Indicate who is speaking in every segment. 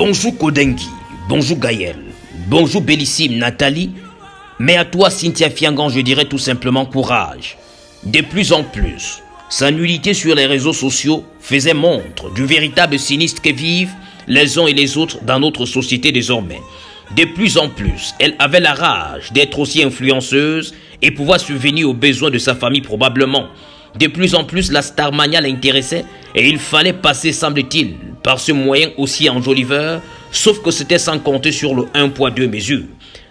Speaker 1: Bonjour Kodengi, bonjour Gaël, bonjour bellissime Nathalie, mais à toi Cynthia Fiangan je dirais tout simplement courage. De plus en plus, sa nullité sur les réseaux sociaux faisait montre du véritable sinistre que vivent les uns et les autres dans notre société désormais. De plus en plus, elle avait la rage d'être aussi influenceuse et pouvoir subvenir aux besoins de sa famille probablement. De plus en plus, la starmania l'intéressait et il fallait passer, semble-t-il, par ce moyen aussi enjoliveur, sauf que c'était sans compter sur le 1 poids 2 mesures.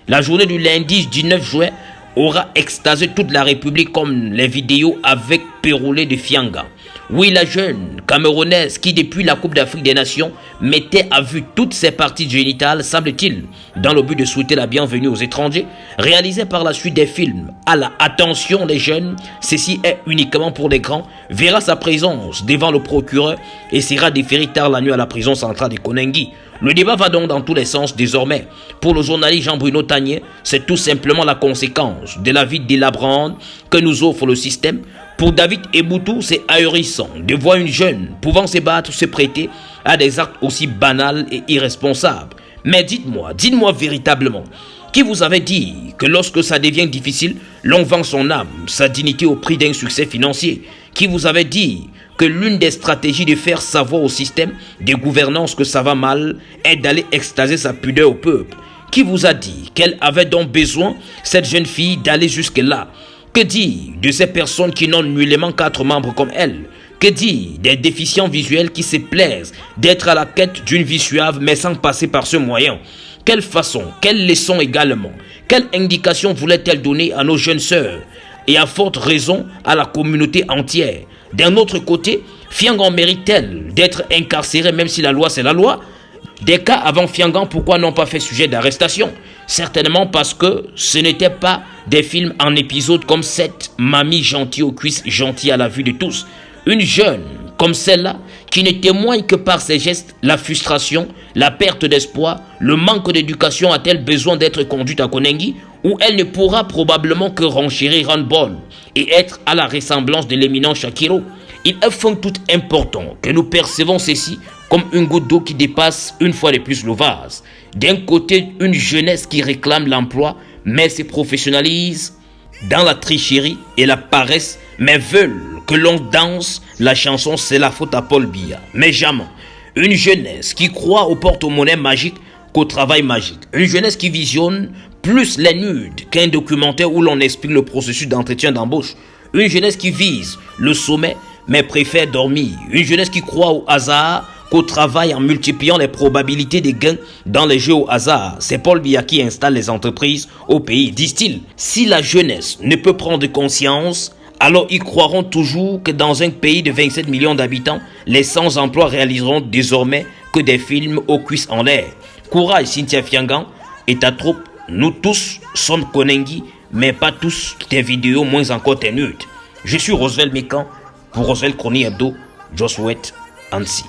Speaker 1: La journée du lundi 19 juin aura extasé toute la République comme les vidéos avec Pérolé de Fianga. Oui, la jeune Camerounaise qui depuis la Coupe d'Afrique des Nations mettait à vue toutes ses parties génitales, semble-t-il, dans le but de souhaiter la bienvenue aux étrangers, réalisait par la suite des films à la attention des jeunes, ceci est uniquement pour les grands, verra sa présence devant le procureur et sera déféré tard la nuit à la prison centrale de Konengi. Le débat va donc dans tous les sens désormais. Pour le journaliste Jean-Bruno Tanier, c'est tout simplement la conséquence de la vie délabrante que nous offre le système. Pour David Eboutou, c'est ahurissant de voir une jeune pouvant se battre, se prêter à des actes aussi banals et irresponsables. Mais dites-moi véritablement, qui vous avait dit que lorsque ça devient difficile, l'on vend son âme, sa dignité au prix d'un succès financier? Qui vous avait dit que l'une des stratégies de faire savoir au système de gouvernance que ça va mal est d'aller extaser sa pudeur au peuple? Qui vous a dit qu'elle avait donc besoin, cette jeune fille, d'aller jusque-là? Que dire de ces personnes qui n'ont nullement 4 membres comme elle? Que dire des déficients visuels qui se plaisent d'être à la quête d'une vie suave mais sans passer par ce moyen? Quelle façon, quelle leçon également, quelle indication voulait-elle donner à nos jeunes sœurs et à forte raison à la communauté entière? D'un autre côté, Fiangan mérite-t-elle d'être incarcérée même si la loi c'est la loi? Des cas avant Fiangan, pourquoi n'ont pas fait sujet d'arrestation? Certainement parce que ce n'était pas des films en épisode comme cette mamie gentille aux cuisses gentille à la vue de tous. Une jeune comme celle-là qui ne témoigne que par ses gestes la frustration, la perte d'espoir, le manque d'éducation a-t-elle besoin d'être conduite à Konengi où elle ne pourra probablement que renchérir handball et être à la ressemblance de l'éminent Shakiro? Il est fond tout important que nous percevons ceci comme une goutte d'eau qui dépasse une fois de plus le vase. D'un côté, une jeunesse qui réclame l'emploi, mais se professionnalise dans la tricherie et la paresse, mais veulent que l'on danse la chanson C'est la faute à Paul Biya. Mais jamais. Une jeunesse qui croit au porte-monnaie magique qu'au travail magique. Une jeunesse qui visionne plus les nudes qu'un documentaire où l'on explique le processus d'entretien d'embauche. Une jeunesse qui vise le sommet, mais préfère dormir. Une jeunesse qui croit au hasard qu'au travail en multipliant les probabilités de gains dans les jeux au hasard. C'est Paul Biya qui installe les entreprises au pays, disent-ils. Si la jeunesse ne peut prendre conscience, alors ils croiront toujours que dans un pays de 27 millions d'habitants, les sans-emploi réaliseront désormais que des films aux cuisses en l'air. Courage Cynthia Fiangan et ta troupe, nous tous sommes Konengi, mais pas tous tes vidéos, moins encore tes nudes. Je suis Roswell Mécan, pour Roswell Chronique Hebdo, je souhaite Annecy.